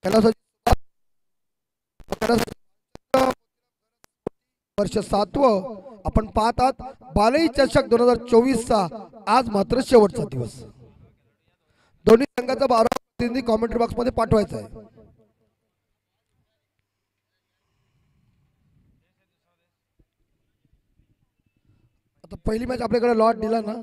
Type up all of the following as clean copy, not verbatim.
कैलासाची वर्ष 7वं आपण पाहतात बालई चषक 2024 चा आज मात्र शेवटचा दिवस। दोन्ही संघाचा 12 प्रतिनिधी कॉमेंट्री बॉक्स मध्ये पाठवायचा आहे। आता पहिली मॅच आपल्याकडे लॉट दिला ना,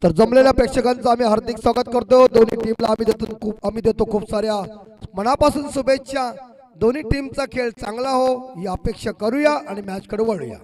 तर जमलेल्या प्रेक्षकांचं आम्ही हार्दिक स्वागत करतो। दोन्ही टीमला आम्ही देतो खूप साऱ्या मनापासून शुभेच्छा। दोन्ही टीमचा खेळ चांगला हो ही अपेक्षा करूया आणि मॅच कडे वळूया।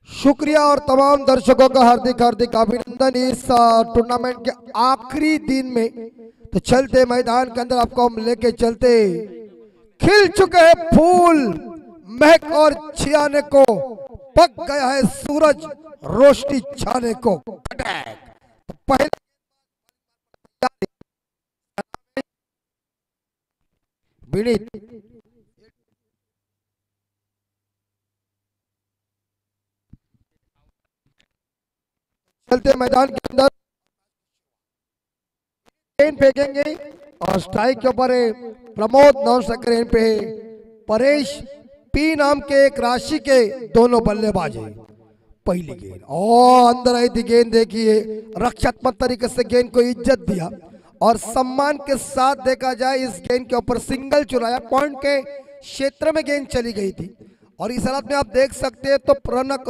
शुक्रिया और तमाम दर्शकों का हार्दिक हार्दिक अभिनंदन इस टूर्नामेंट के आखिरी दिन में। तो चलते मैदान के अंदर आपको हम लेके चलते, खिल चुके हैं फूल महक और छियाने को, पक गया है सूरज रोशनी छाने को। तो पहले विनीत चलते मैदान के अंदर गेंद फेंकेंगे और स्ट्राइक के ऊपर प्रमोद 9 स्ट्राइकर पे परेश पी नाम के एक राशि के दोनों बल्लेबाज हैं। पहली गेंद और अंदर आई थी गेंद, देखिए रक्षात्मक तरीके से गेंद को इज्जत दिया और सम्मान के साथ देखा जाए इस गेंद के ऊपर सिंगल चुराया, पॉइंट के क्षेत्र में गेंद चली गई थी। और इस हालत में आप देख सकते हैं तो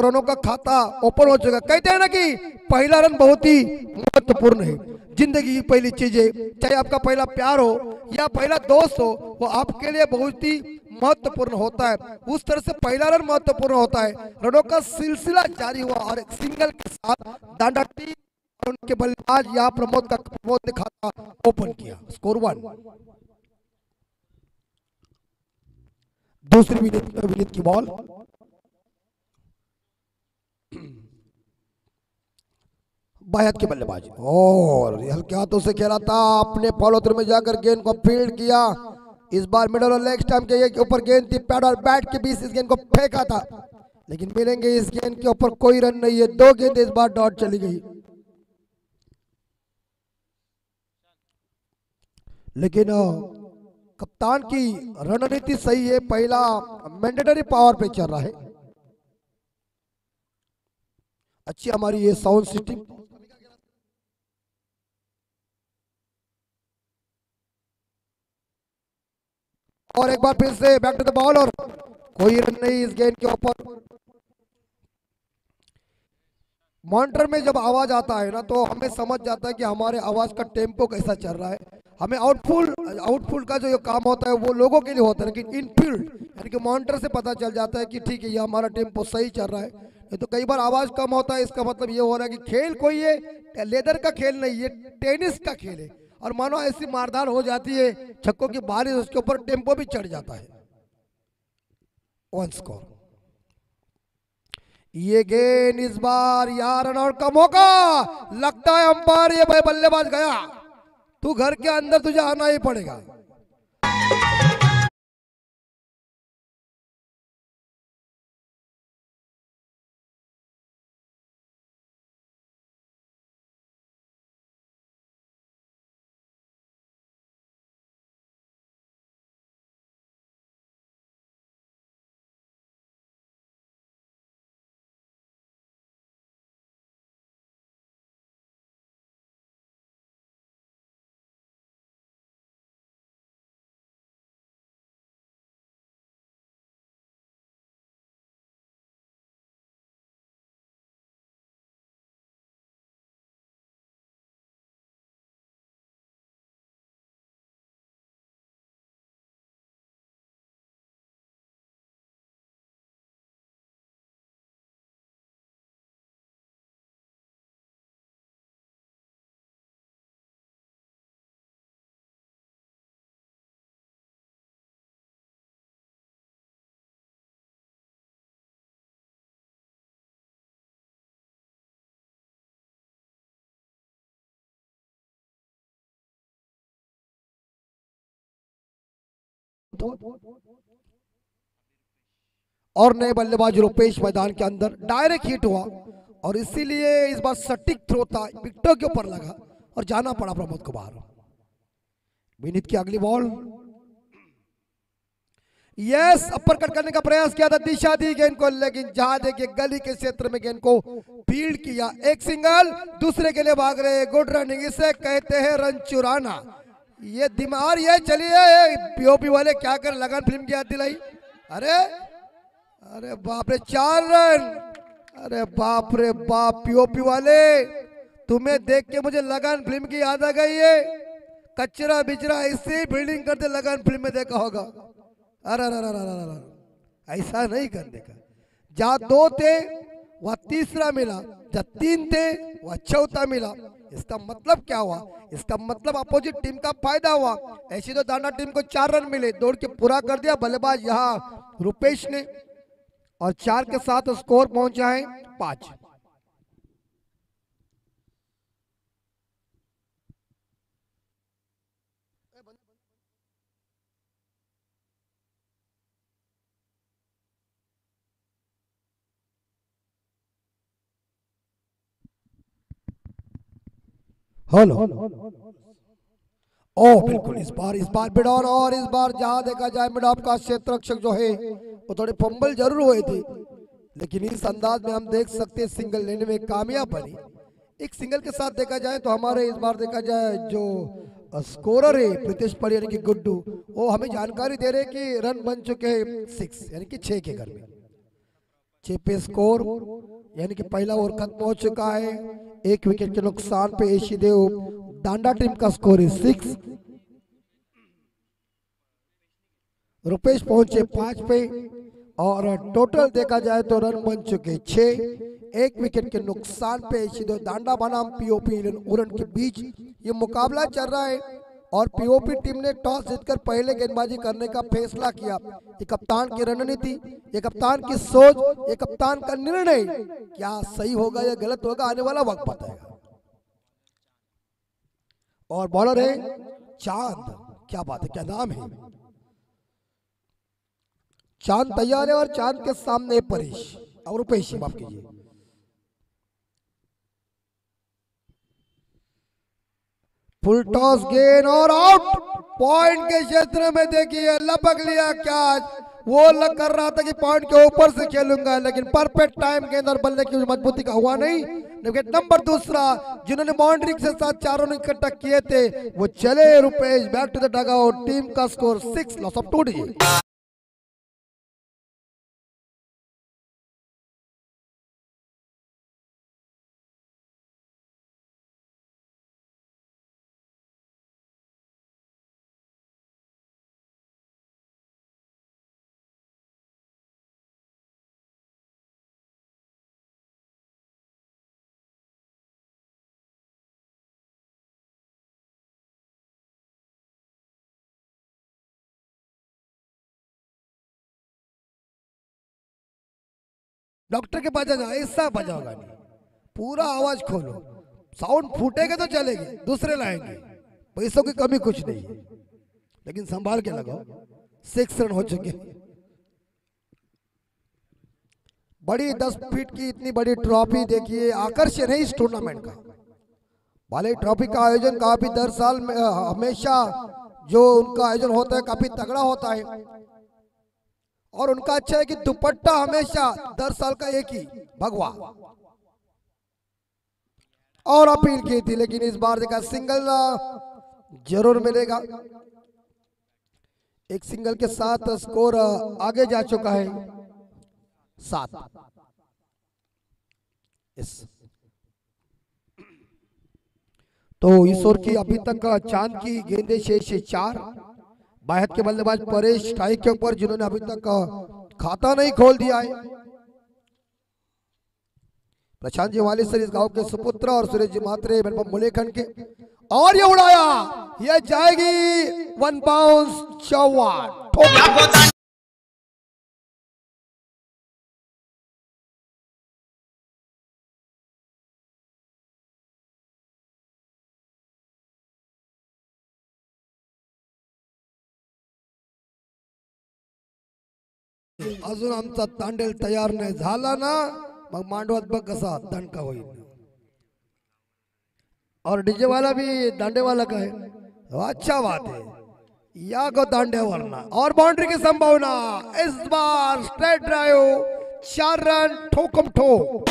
रनों का खाता ओपन हो चुका। कहते हैं ना कि पहला रन बहुत ही महत्वपूर्ण है। जिंदगी की पहली चीजें, चाहे आपका पहला प्यार हो या पहला दोस्त हो, वो आपके लिए बहुत ही महत्वपूर्ण होता है। उस तरह से पहला रन महत्वपूर्ण होता है। रनों का सिलसिला जारी हुआ और एक सिंगल के साथ डांडा टीम उनके बल्लेबाज यहाँ प्रमोद ने खाता ओपन किया। स्कोर 1। दूसरी विनीत की बॉल बायत के बल्लेबाज और हल्के हाथों से खेला था, अपने फॉलोथ्रू में जाकर गेंद को फील्ड किया। इस बार मिडल और लेग स्टंप के ऊपर गेंद थी, पैड और बैट के बीच इस गेंद को फेंका था, लेकिन मिलेंगे इस गेंद के ऊपर कोई रन नहीं है। 2 गेंद इस बार डॉट चली गई, लेकिन कप्तान की रणनीति सही है। पहला मैंडेटरी पावर पे चल रहा है। अच्छी हमारी ये साउंड सिस्टम और एक बार फिर से बैक टू द बॉल और कोई रन नहीं इस गेंद के ऊपर। मॉनिटर में जब आवाज आता है ना तो हमें समझ जाता है कि हमारे आवाज का टेम्पो कैसा चल रहा है। हमें आउटफुल का जो काम होता है वो लोगों के लिए होता है, लेकिन इनफील्ड यानी कि मॉनिटर से पता चल जाता है कि ठीक है ये हमारा टेम्पो सही चल रहा है। नहीं तो कई बार आवाज कम होता है, इसका मतलब ये हो रहा है कि खेल कोई ये लेदर का खेल नहीं, ये टेनिस का खेल है। और मानो ऐसी मारधार हो जाती है, छक्कों की बारिश, उसके ऊपर टेम्पो भी चढ़ जाता है। One score. ये गेंद इस बार यार रन आउट का मौका, लगता है अंपायर ये भाई बल्लेबाज गया, तू घर के अंदर तुझे आना ही पड़ेगा। और नए बल्लेबाज रुपेश मैदान के अंदर डायरेक्ट हिट हुआ और इसीलिए इस बार सटीक थ्रो था, विकेटों के ऊपर लगा और जाना पड़ा प्रमोद को बाहर। विनीत की अगली बॉल, यस अपर कट करने का प्रयास किया था, दिशा दी गेंद को, लेकिन जहां देखिए गली के क्षेत्र में गेंद को फील्ड किया, एक सिंगल, दूसरे के लिए भाग रहे, गुड रनिंग, इसे कहते हैं रन चुराना। ये दिमाग ये चलिए पीओपी वाले क्या कर लगन फिल्म की याद दिलाई। अरे अरे बाप रे 4 रन, अरे बाप रे बाप, पीओपी वाले तुम्हें देख के मुझे लगन फिल्म की याद आ गई है। कचरा बिचरा इसी बिल्डिंग करते लगन फिल्म में देखा होगा। अरे ऐसा नहीं करने का, जहाँ 2 थे वह तीसरा मिला, जहाँ 3 थे वह चौथा मिला। इसका मतलब क्या हुआ? इसका मतलब अपोजिट टीम का फायदा हुआ। ऐसी तो दाना टीम को 4 रन मिले, दौड़ के पूरा कर दिया बल्लेबाज यहाँ रुपेश ने, और 4 के साथ स्कोर पहुंचा है 5। हेलो, ओ बिल्कुल इस बार मिड ऑन, और इस बार जहां देखा जाए मिड ऑफ का क्षेत्र रक्षक जो है वो थोड़े फंबल जरूर हुए थे, लेकिन इस अंदाज में हम देख सकते हैं सिंगल लेने में कामयाब बनी। एक सिंगल के साथ देखा जाए तो हमारे इस बार देखा जाए जो स्कोरर है प्रीतेश पड़ी यानी कि गुड्डू, वो हमें जानकारी दे रहे कि रन बन चुके हैं 6 यानी कि 6 के घर में 6 पे स्कोर, यानी कि पहला ओवर खत्म हो चुका है। 1 विकेट के नुकसान पे एशीदेव डांडा टीम का स्कोर है 6, रुपेश पहुंचे 5 पे, और टोटल देखा जाए तो रन बन चुके 6। 1 विकेट के नुकसान पे एशीदेव डांडा बनाम पीओपी उरण के बीच ये मुकाबला चल रहा है, और पीओपी टीम ने टॉस जीतकर पहले गेंदबाजी करने का फैसला किया। ये कप्तान की रणनीति, ये कप्तान की सोच, ये कप्तान का निर्णय क्या सही होगा या गलत होगा आने वाला वक्त बताएगा। और बॉलर है चांद, क्या बात है, क्या नाम है, चांद तैयार है, और चांद के सामने परेश और रुपेश, माफ कीजिए। फुल टॉस गेंद और आउट, पॉइंट के क्षेत्र में देखिए लपक लिया कैच, वो लग कर रहा था कि पॉइंट के ऊपर से खेलूंगा, लेकिन परफेक्ट टाइम गेंद और बल्ले की मजबूती का हुआ नहीं, विकेट नंबर दूसरा जिन्होंने बाउंड्री के साथ चारों ने इकट्ठा किए थे वो चले Rupesh back to the dugout. Team का स्कोर 6 लॉस ऑफ 2 डी। डॉक्टर के पास जाना ऐसा बजाओगा नहीं, पूरा आवाज खोलो, साउंड फूटेगा तो चलेगी, दूसरे लाएंगे, पैसों की कमी कुछ नहीं है, लेकिन संभाल के लगाओ। 6 रन हो चुके। बड़ी 10 फीट की इतनी बड़ी ट्रॉफी देखिए, आकर्षण है इस टूर्नामेंट का। भले ट्रॉफी का आयोजन काफी दर साल में हमेशा जो उनका आयोजन होता है काफी तगड़ा होता है, और उनका अच्छा है कि दुपट्टा हमेशा 10 साल का एक ही भगवा। और अपील की थी लेकिन इस बार देखा सिंगल जरूर मिलेगा। एक सिंगल के साथ स्कोर आगे जा चुका है 7। तो इस ओवर की अभी तक चांद की गेंदे शेष 4। बाहर के बल्लेबाज परेश स्ट्राइक के ऊपर जिन्होंने अभी तक खाता नहीं खोल दिया है। प्रशांत जी वाली सर इस गांव के सुपुत्र और सुरेश जी मात्रे मुलेखंड के, और ये उड़ाया, ये जाएगी 1 बाउंस चौवाट। अजून आमचा तांडेल तयार नाही झाला ना, मग मांडवात बघ कसा दणका होईल। और डीजे वाला भी दांडे वाला का है, अच्छा बात है, या गो दांडे वरना। और बाउंड्री की संभावना, इस बार स्ट्रेट ड्राइव 4 रन ठोकम ठोक।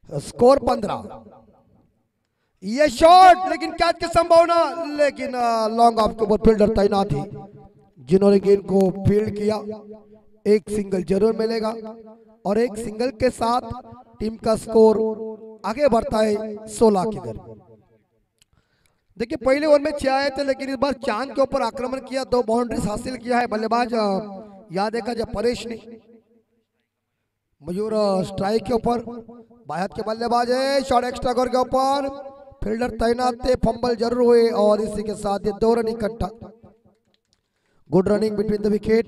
स्कोर 15। ये शॉट लेकिन कैच की संभावना, लेकिन लॉन्ग ऑफ के ऊपर फील्डर तैनात थी जिन्होंने गेंद को फील्ड किया। एक सिंगल जरूर मिलेगा और एक सिंगल के साथ टीम का स्कोर आगे बढ़ता है 16 की दर। देखिए पहले ओवर में 6 आए थे लेकिन इस बार चांद के ऊपर आक्रमण किया, 2 बाउंड्रीज हासिल किया है बल्लेबाज याद देखा जब परेश ने। मयूर स्ट्राइक के ऊपर, बाहर के बल्लेबाज है, शॉट एक्स्ट्रा कवर के ऊपर फील्डर तैनात थे, फंबल जरूर हुए और इसी के साथ ये 2 रन इकट्ठा। Good running between the wicket.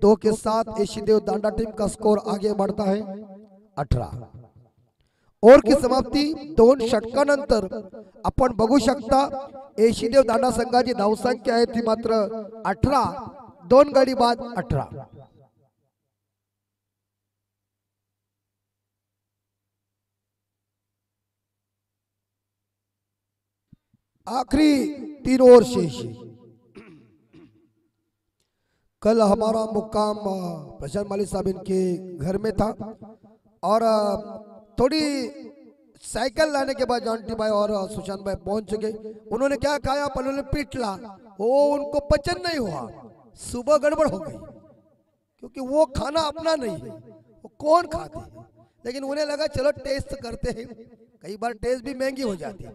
2 के साथ एशीदेव दांडा टीम का स्कोर आगे बढ़ता है 18। ओव्हर की समाप्ती 2 षटकानंतर आपण बघू शकता एशीदेव दांडा संघाची धावसंख्या आहे ती मात्र 18, 2 गडी बाद 18। आखिरी 3 ओवर शेष। कल हमारा मुक्काम प्रशांत माली साहब इनके घर में था और थोड़ी साइकिल लाने के बाद जॉन्टी भाई और सुशांत भाई पहुंच चुके। उन्होंने क्या खाया, पहले ने पिटला, वो उनको पचन नहीं हुआ, सुबह गड़बड़ हो गई क्योंकि वो खाना अपना नहीं है, वो कौन खाते हैं, लेकिन उन्हें लगा चलो टेस्ट करते हैं, कई बार टेस्ट भी महंगी हो जाती है।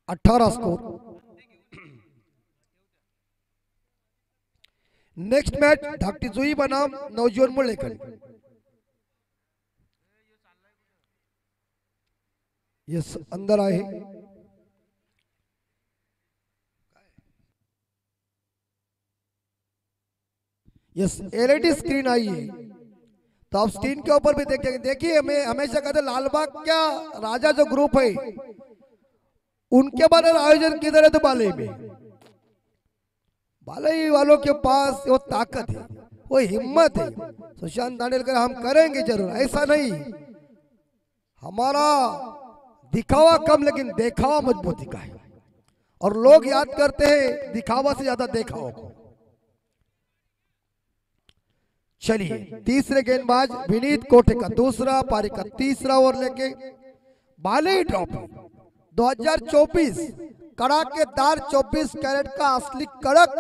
18 स्कोर। नेक्स्ट मैच धाकटी जुई बनाम नवजीवन मुलेखंड। यस अंदर आए। यस एलईडी स्क्रीन आई है तो आप स्क्रीन के ऊपर भी देखेंगे। देखिए हमें हमेशा कहते लालबाग क्या राजा जो ग्रुप है उनके बारे में आयोजन किधर है तो बाले में बालई वालों के पास वो ताकत है, वो हिम्मत है। सुशांत दांडेलकर हम करेंगे जरूर, ऐसा नहीं। हमारा दिखावा कम लेकिन देखावा मजबूती का है, और लोग याद करते हैं दिखावा से ज्यादा देखावा को। चलिए तीसरे गेंदबाज विनीत कोटे का दूसरा पारी का तीसरा ओवर लेके बालई ट्रॉफी 2024 कड़ाकेदार 24 कैरेट का असली कड़क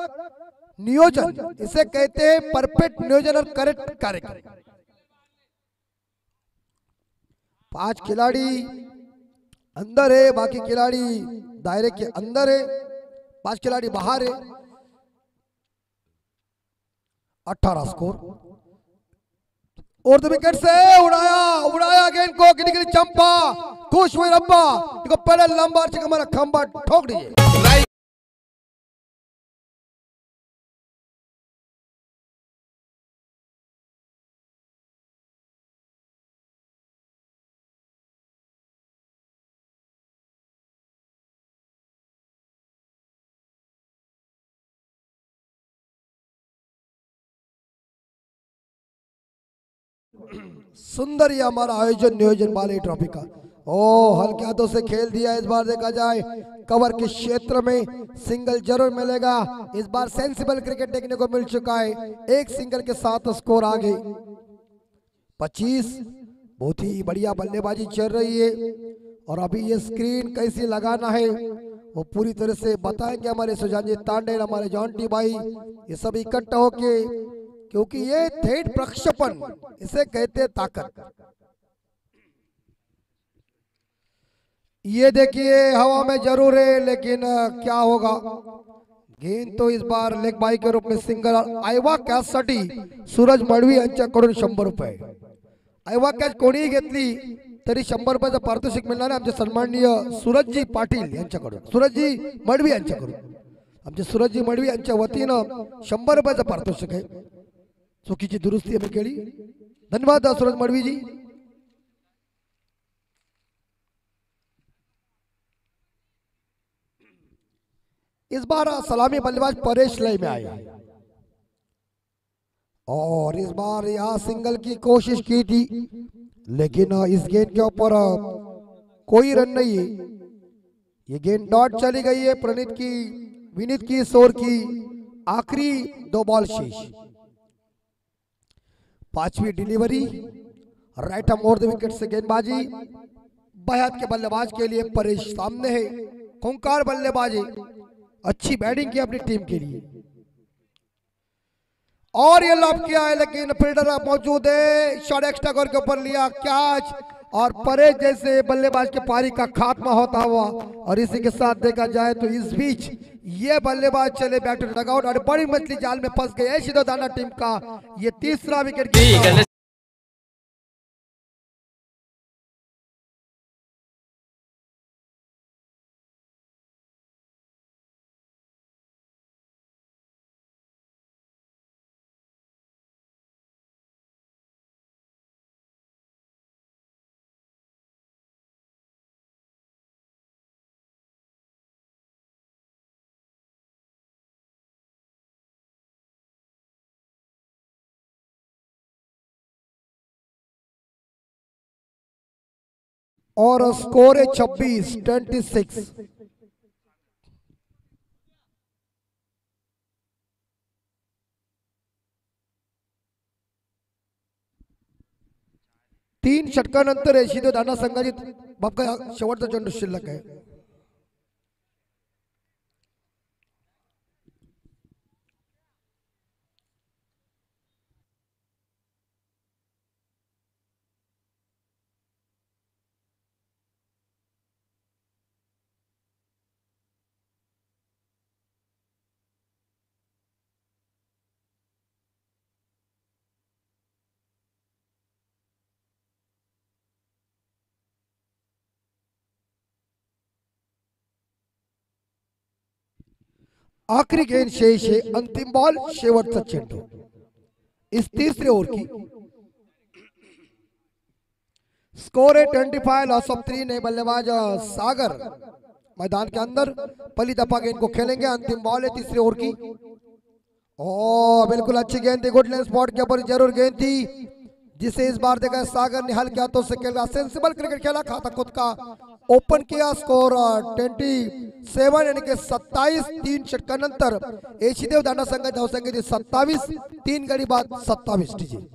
नियोजन, इसे कहते हैं परफेक्ट नियोजन और करेक्ट कार्यक्रम। 5 खिलाड़ी अंदर है, बाकी खिलाड़ी दायरे के अंदर है, 5 खिलाड़ी बाहर है। 18 स्कोर और द विकेट से उड़ाया गेंद को, गिरी गिरी चंपा, खुश हुई रब्बा, देखो पहले लंबा हमारा खंबा ठोक दीजिए। सुंदर ही हमारा आयोजन नियोजन बालई ट्रॉफी का। ओ हल्के हाथों से खेल दिया। इस बार देखा जाए कवर के क्षेत्र में सिंगल जरूर मिलेगा। इस बार सेंसिबल क्रिकेट देखने को मिल चुका है, एक सिंगल के साथ स्कोर आगे 25। बहुत ही बढ़िया बल्लेबाजी चल रही है, और अभी ये स्क्रीन कैसी लगाना है वो पूरी तरह से बताएंगे हमारे सुजान जी तांडेल, हमारे जॉन्टी भाई, ये सब इकट्ठा होके, क्योंकि ये थेट प्रक्षेपण, इसे कहते हैं ताकत। ये देखिए हवा में जरूर है, लेकिन क्या होगा, गेंद तो इस बार लेग बाई के रूप में सिंगल। आयवा कॅच साठी सूरज मडवी यांच्याकडून 100 रुपये। आयवा कॅच कोणीही घेतली तरी 100 रुपयाचं पारितोषिक मिळणार आहे आमचे सन्माननीय सूरजजी पाटील यांच्याकडून, सूरजजी मडवी यांच्याकडून। आमचे सूरजजी मडवी यांच्या वतीनं 100 रुपयाचं पारितोषिक आहे। चुकीची दुरुस्ती आम्ही केली, धन्यवाद सूरज मडवी जी। इस बार सलामी बल्लेबाज परेश लय में आए, और इस बार यहां सिंगल की कोशिश की थी, लेकिन इस गेंद के ऊपर कोई रन नहीं है। ये गेंद डॉट चली गई है। प्रणीत की, विनीत की इस ओवर की आखिरी 2 बॉल शेष। 5वीं delivery, right arm over the wicket से गेंदबाजी। बायात के बल्लेबाज के लिए परेश सामने है, खूंखार बल्लेबाजी, अच्छी बैटिंग की अपनी टीम के लिए, और ये लॉब किया है, लेकिन फील्डर मौजूद है, शॉट एक्स्ट्रा कवर के ऊपर लिया कैच, और परेश जैसे बल्लेबाज के पारी का खात्मा होता हुआ। और इसी के साथ देखा जाए तो इस बीच ये बल्लेबाज चले बैक टू डगआउट, और बड़ी मछली जाल में फंस गए सिद्धो दाना टीम का ये तीसरा विकेट। और स्कोर है 26। 3 षटकानंतर सिद्धो दाना संघाची बाबका शेवटचा चेंडू शिल्लक आहे। आखिरी गेंद शेष है, अंतिम बॉल शेवटचा चेंडू इस तीसरे ओवर की। स्कोर है 25, लॉस ऑफ 3। नए बल्लेबाज सागर मैदान के अंदर पहली दफा गेंद को खेलेंगे। अंतिम बॉल है तीसरे ओवर की। ओ बिल्कुल अच्छी गेंद थी, गुड लेंथ स्पॉट के ऊपर जरूर गेंद थी, जिसे इस बार देखा सागर ने हल किया तो खेला सेंसिबल क्रिकेट खेला, खाता खुद का ओपन किया, स्कोर 27 यानी कि 27 3 षटकानंतर एशीदेव दांडा संघ धावसंख्या 27, 3 गडी बाद 27 टीजी.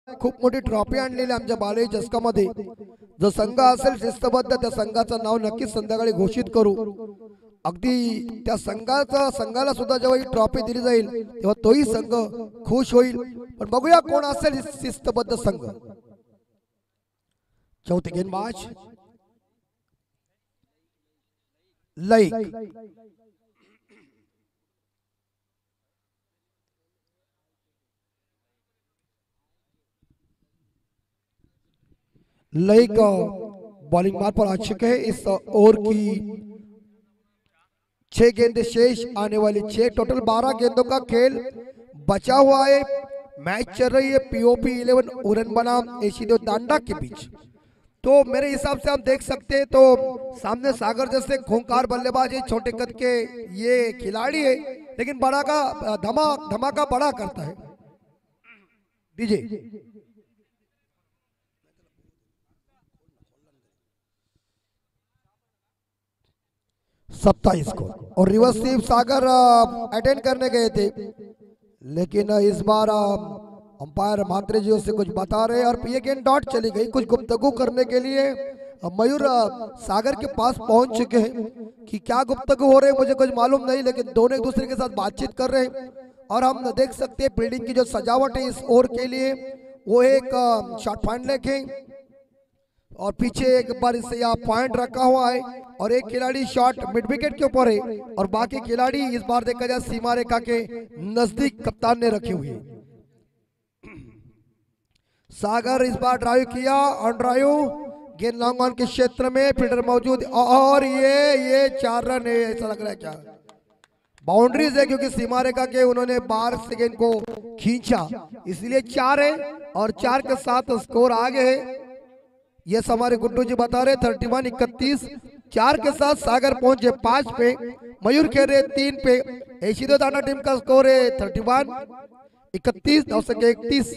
खूप मोठी ट्रॉफी आणलेली आमच्या बालई जसकामध्ये. जो संघ असेल शिस्तबद्ध त्या संघाचं नाव नक्कीच संध्याकाळी घोषित करू. अगदी त्या संघाला सुद्धा जेव्हा ही ट्रॉफी दिली जाईल तेव्हा तोही संघ खुश होईल. पण बघूया कोण असेल शिस्तबद्ध संघ. चौथे गेंदबाज लाईक. लाइक बॉलिंग मार पर आ चुके हैं. इस ओवर की 6 गेंदें शेष, आने वाली 6, टोटल 12 गेंदों का खेल बचा हुआ है. मैच चल रही है पीओपी 11 उरन बनाम एशीदेव दांडा के बीच. तो मेरे हिसाब से हम देख सकते हैं तो सामने सागर जैसे खूंखार बल्लेबाज है, छोटे कद के ये खिलाड़ी है, लेकिन बड़ा का धमाका बड़ा करता है. डीजे 27 को और रिवर्स स्वीप सागर अटेंड करने गए थे, लेकिन इस बार अंपायर मात्रे जी उससे कुछ बता रहे और ये गेंद डॉट चली गई. कुछ गुफ्तगू करने के लिए मयूर सागर के पास पहुंच चुके हैं. कि क्या गुफ्तगू हो रहे हैं मुझे कुछ मालूम नहीं, लेकिन दोनों एक दूसरे के साथ बातचीत कर रहे हैं. और हम देख सकते हैं फील्डिंग की जो सजावट है इस ओवर के लिए वो एक शॉर्ट पॉइंट लेके और पीछे एक बार इससे यहाँ पॉइंट रखा हुआ है और एक खिलाड़ी शॉट मिड विकेट के ऊपर है और बाकी खिलाड़ी इस बार देखा जाए सीमा रेखा के नजदीक कप्तान ने रखे हुए. सागर इस बार ड्राइव किया, ऑन ड्राइव, गेंद लॉन्ग ऑन के क्षेत्र में फील्डर मौजूद और ये 4 रन है. ऐसा लग रहा है क्या बाउंड्रीज है, क्योंकि सीमा रेखा के उन्होंने बाहर से गेंद को खींचा, इसलिए 4 है और 4 के साथ स्कोर आगे है. ये हमारे गुड्डू जी बता रहे 31-31. 4 के साथ सागर पहुंचे 5 पे, मयूर खेल रहे 3 पे. एशीदेव दांडा टीम का स्कोर है 31-31, 931.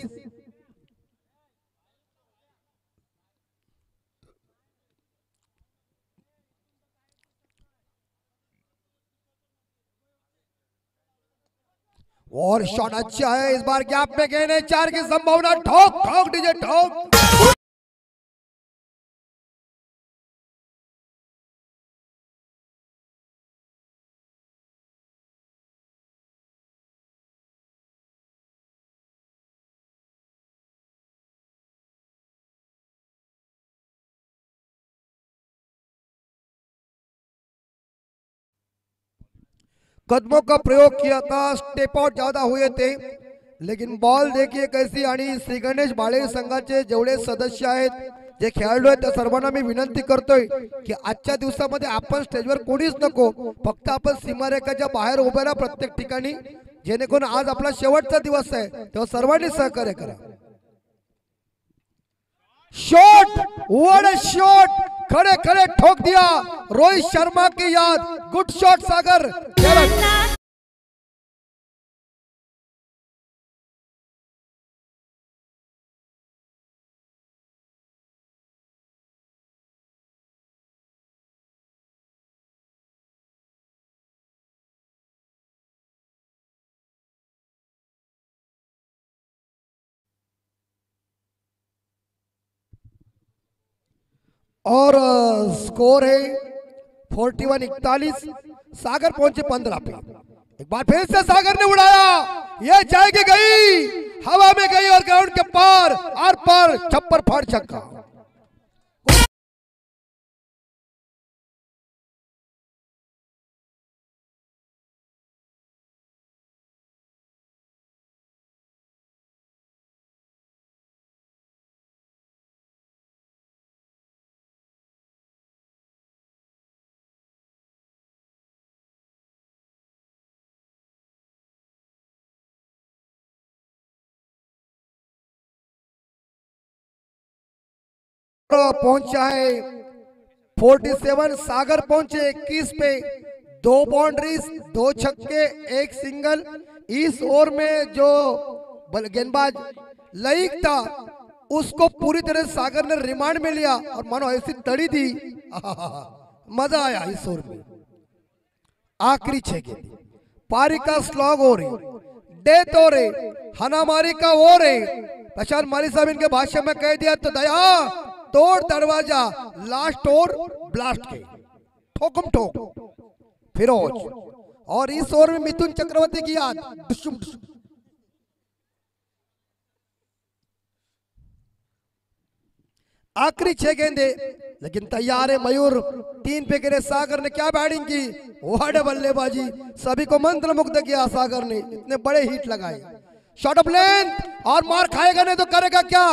और शॉट अच्छा है, इस बार गैप में गए 4 की संभावना. ठोक ठोक डीजे ठोक. कदमों का प्रयोग किया था, स्टेप आउट ज्यादा हुए थे, लेकिन बॉल देखिए कैसी. आणि श्री गणेश बाळे संघाचे जेवढे सदस्य आहेत जे खेळाडू आहेत त्या सर्वांना मी विनंती करतोय की आजच्या दिवसामध्ये आपण स्टेजवर कोणीच नको, फक्त आपण सीमारेखाच्या बाहेर उभे राहा प्रत्येक ठिकाणी, जेणेकरून आज आपला शेवटचा दिवस आहे तेव्हा सर्वांनी सहकार्य करा. शॉट, व्हाट अ शॉट, खड़े खड़े ठोक दिया रोहित शर्मा की याद. गुड शॉट सागर. और स्कोर है 41-41। सागर पहुंचे 15 पे। एक बार फिर से सागर ने उड़ाया, ये जाएगी गई, हवा में गई और ग्राउंड के पार आर पार छप्पर फाड़ छक्का। पहुंचा है 47। सागर पहुंचे 21 पे। 2 बाउंड्रीज, 2 छक्के, 1 सिंगल। इस ओवर में जो गेंदबाज लईक था उसको पूरी तरह सागर ने रिमांड में लिया और मानो ऐसी तड़ी दी, मजा आया इस ओवर में। आखिरी 6 गेंद, पारी का स्लॉग हो रही, डेथ हो रही, हनामारी का हो रही। प्रशांत माली साहब इनके भाषण में कह दिया तो दया तोड़ दरवाजा, लास्ट ओवर ब्लास्ट के ठोकम ठोक फिरोज। और इस ओवर में मिथुन चक्रवर्ती की याद, आखिरी 6 गेंदे लेकिन तैयार है मयूर। 3 पे गिरे सागर ने, क्या बैटिंग की, वाड़े बल्लेबाजी, सभी को मंत्र मुग्ध किया सागर ने। इतने बड़े हिट लगाए, शॉट ऑफ लेंथ और मार खाएगा नहीं तो करेगा क्या।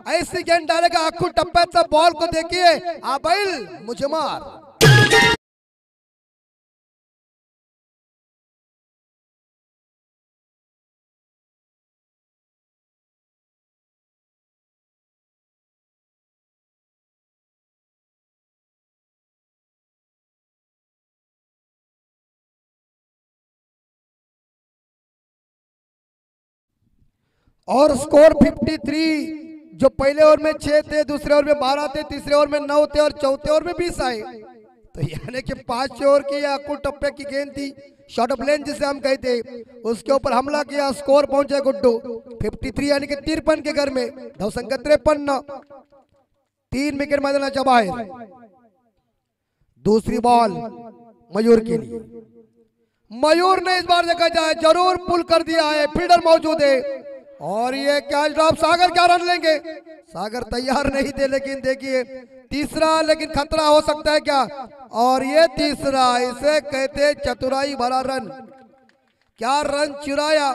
ऐसी गेंद डालेगा आखू टप्पे, बॉल को देखिए, आबिल मुझे मार। और स्कोर 53। जो पहले ओवर में 6 थे, दूसरे ओवर में 12 थे, तीसरे ओवर में 9 थे और चौथे ओवर में 20 आए। तो यानी कि 5 ओवर की अकुल टप्पे की गेंद थी, शॉट ऑफ लेंथ जिसे हम कहते, उसके ऊपर हमला किया। स्कोर पहुंचे गुड्डू 53 यानी कि 53 के घर में। धवसंख्या 53। 3 विकेट मैदान बाहर। दूसरी बॉल मयूर के लिए। मयूर ने इस बार देखा जाए जरूर पुल कर दिया है, फील्डर मौजूद है और ये कैच ड्रॉप। सागर क्या रन लेंगे, सागर तैयार नहीं थे लेकिन देखिए तीसरा, लेकिन खतरा हो सकता है क्या। और ये तीसरा, इसे कहते चतुराई भरा रन। क्या रन चुराया,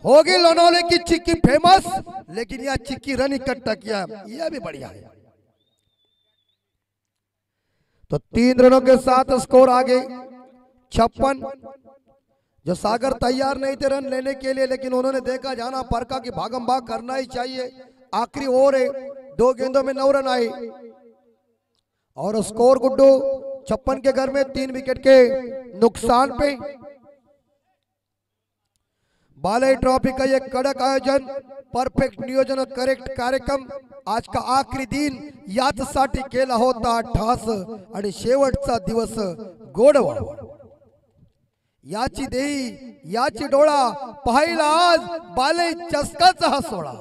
होगी लोनावले की चिक्की फेमस, लेकिन यह चिक्की रन इकट्ठा किया, यह भी बढ़िया है। तो 3 रनों के साथ स्कोर आगे 56। जो सागर तैयार नहीं थे रन लेने के लिए, लेकिन उन्होंने देखा जाना परका की भागम भाग करना ही चाहिए। आखिरी ओवर है, 2 गेंदों में 9 रन आए और स्कोर गुड्डू 56 के घर में 3 विकेट के नुकसान पे। बाले ट्रॉफी का यह कड़क आयोजन, परफेक्ट नियोजन और करेक्ट कार्यक्रम। आज का आखरी दिन याचसाठी केला होता ठास आणि शेवटचा दिवस गोडवा। याची देही याची डोळा पाहिला आज बाले चस्काचा हा सोळा।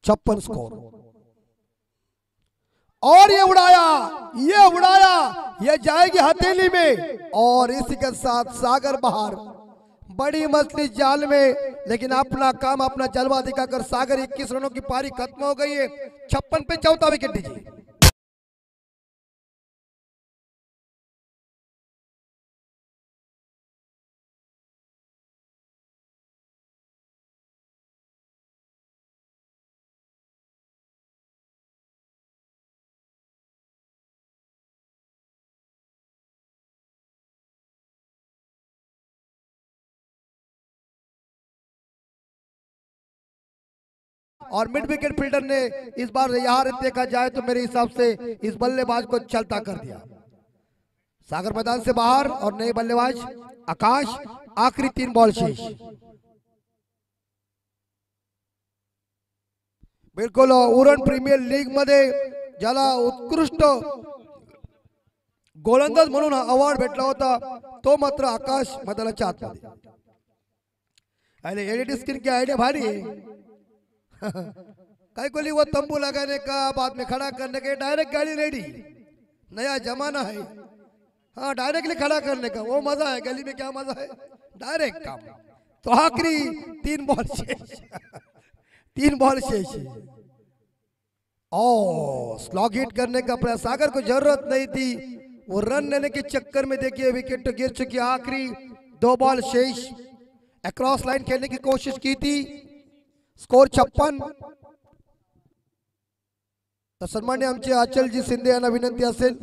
छप्पन स्कोर और ये उड़ाया, ये जाएगी हथेली में और इसी के साथ सागर बाहर। बड़ी मछली जाल में, लेकिन अपना काम अपना जलवा दिखाकर सागर 21 रनों की पारी खत्म हो गई है। 56 पे चौथा विकेट दीजिए। और मिड विकेट फील्डर ने इस बार यहाँ देखा जाए तो मेरे हिसाब से इस बल्लेबाज को चलता कर दिया। सागर मैदान से बाहर और नए बल्लेबाज आकाश। आखिरी 3 बॉल शेष। बिल्कुल उरण प्रीमियर लीग मध्ये ज्याला उत्कृष्ट गोलंदाज म्हणून अवॉर्ड भेटला होता तो मात्र आकाश मैदानाच्या आतमध्ये. अरे एलईडी स्क्रीन की आइडिया भारी है. काय कोली वो तंबू लगाने का बाद में खड़ा करने के डायरेक्ट गाड़ी रेडी. नया जमाना है. हाँ डायरेक्टली खड़ा करने का वो मजा है. गली में क्या मजा है डायरेक्ट काम. तो आखिरी 3 बॉल शेष. 3 बॉल शेष. ओ स्लॉग हिट करने का प्रयास. सागर को जरूरत नहीं थी. वो रन लेने के चक्कर में देखिए विकेट गिर चुकी. आखिरी 2 बॉल शेष. अक्रॉस लाइन खेलने की कोशिश की थी. स्कोर 56. तर सन्मान्य आमचे अचलजी शिंदे यांना विनंती असेल.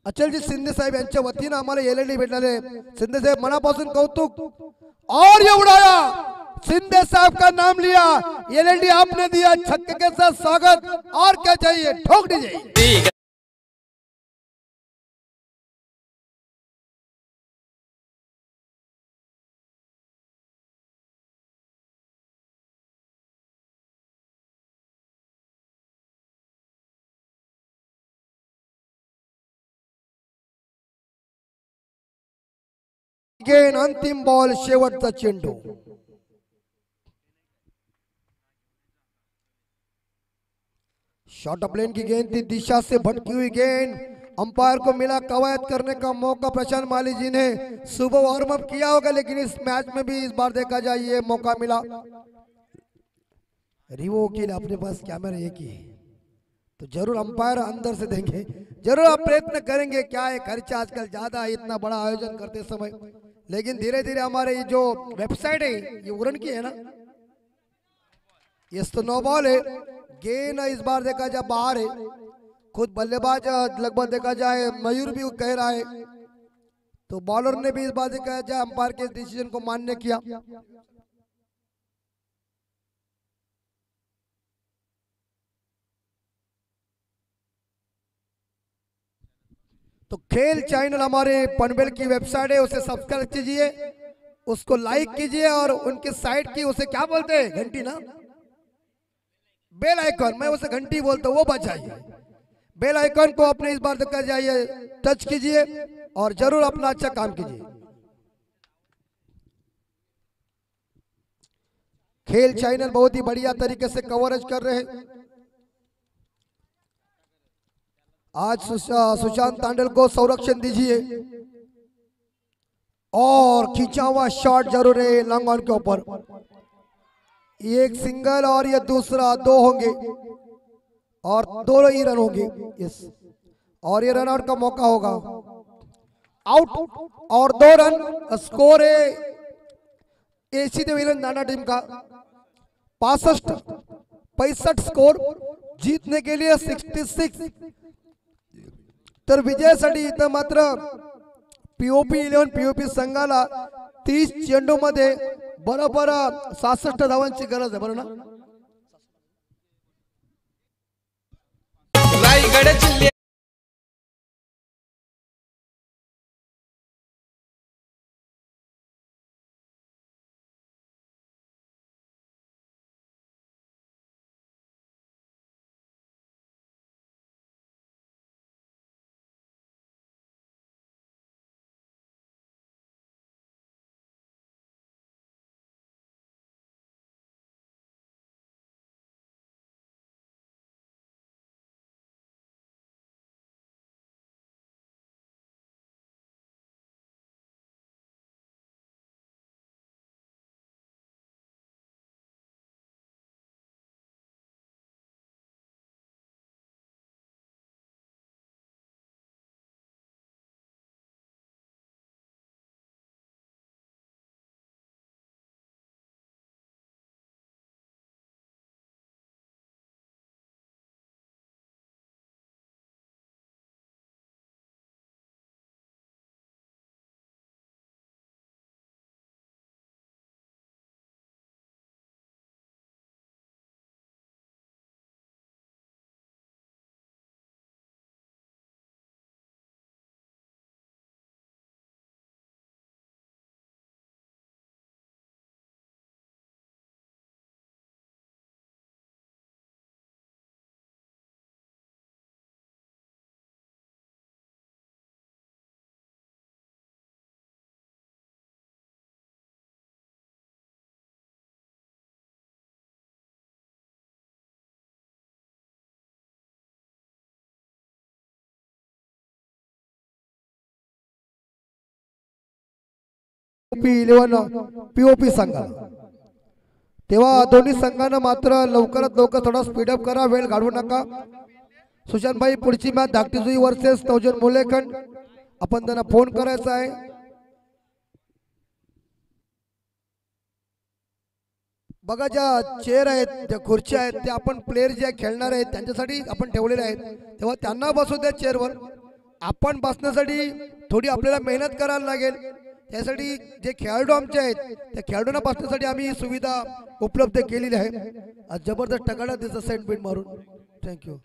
अचलजी शिंदे साहेब यांच्या वतीने आम्हाला एलईडी भेटले. शिंदे साहेब मनापासून कौतुक. और ये उड़ाया. शिंदे साहब का नाम लिया. एलईडी आपने दिया. छक्के के साथ स्वागत. और क्या चाहिए ठोक दीजिए. गेन अंतिम बॉल शेवटचा चेंडू. शॉर्ट ऑफ लेन की गेंद थी. दिशा से भटकी हुई गेंद. अंपायर को मिला कवायद करने का मौका. प्रशांत माली जी ने सुबह वार्म अप किया होगा लेकिन इस मैच में भी इस बार देखा जाए ये मौका मिला. रिवो के लिए अपने पास कैमरा एक ही है तो जरूर अंपायर अंदर से देंगे. जरूर आप प्रयत्न करेंगे. क्या है खर्चा आजकल ज्यादा है इतना बड़ा आयोजन करते समय. लेकिन धीरे धीरे हमारे ये जो वेबसाइट है ये उड़न की है ना. ये तो नो बॉल है. गेंद इस बार देखा जाए बाहर है. खुद बल्लेबाज लगभग देखा जाए मयूर भी कह रहा है. तो बॉलर ने भी इस बार देखा जाए अंपायर के डिसीजन को मान्य किया. तो खेल चैनल हमारे पनवेल की वेबसाइट है उसे सब्सक्राइब कीजिए. उसको लाइक कीजिए और उनके साइट की उसे क्या बोलते हैं घंटी ना. Bell icon. मैं उसे घंटी बोलता हूँ वो बजाइए. बेल आइकॉन को अपने इस बार देखा जाइए टच कीजिए और जरूर अपना अच्छा काम कीजिए. खेल चैनल बहुत ही बढ़िया तरीके से कवरेज कर रहे हैं. आज सुशांत तांडल को संरक्षण दीजिए. और खींचा हुआ शॉट जरूर है लॉन्ग ऑन के ऊपर. एक सिंगल और ये दूसरा 2 होंगे और दोनों ही रन होंगे. यस और ये रन आउट का मौका होगा. आउट और 2 रन. स्कोर है एसी देवीलन नाना टीम का 65 स्कोर. जीतने के लिए 66. तर विजयासाठी इथं मात्र पीओपी 11 पीओपी संघाला 30 चेंडू मध्ये बरोबर 66 धावांची गरज आहे बरोबर ना. रायगड जिल्ह्यात POP11 POP संघाला. तेव्हा दोन्ही संघांना मात्र लवकरात लवकर थोडा स्पीडअप करा, वेळ घालवू नका. सुशांत भाई पुढची मॅच धाकटी जुई वर्सेस नवजोत मुलेखंड. आपण त्यांना फोन करायचा आहे. बघा ज्या चेअर आहेत, ज्या खुर्च्या आहेत, त्या आपण प्लेयर जे खेळणार आहेत त्यांच्यासाठी आपण ठेवलेले आहेत. तेव्हा त्यांना बसू द्या चेअरवर. आपण बसण्यासाठी थोडी आपल्याला मेहनत करायला लागेल. त्यासाठी जे खेळाडू आमचे आहेत त्या खेळाडूंना बसण्यासाठी आम्ही सुविधा उपलब्ध केलेली आहे. जबरदस्त टकाडा त्याचा सेंट बीट मारून. थँक्यू.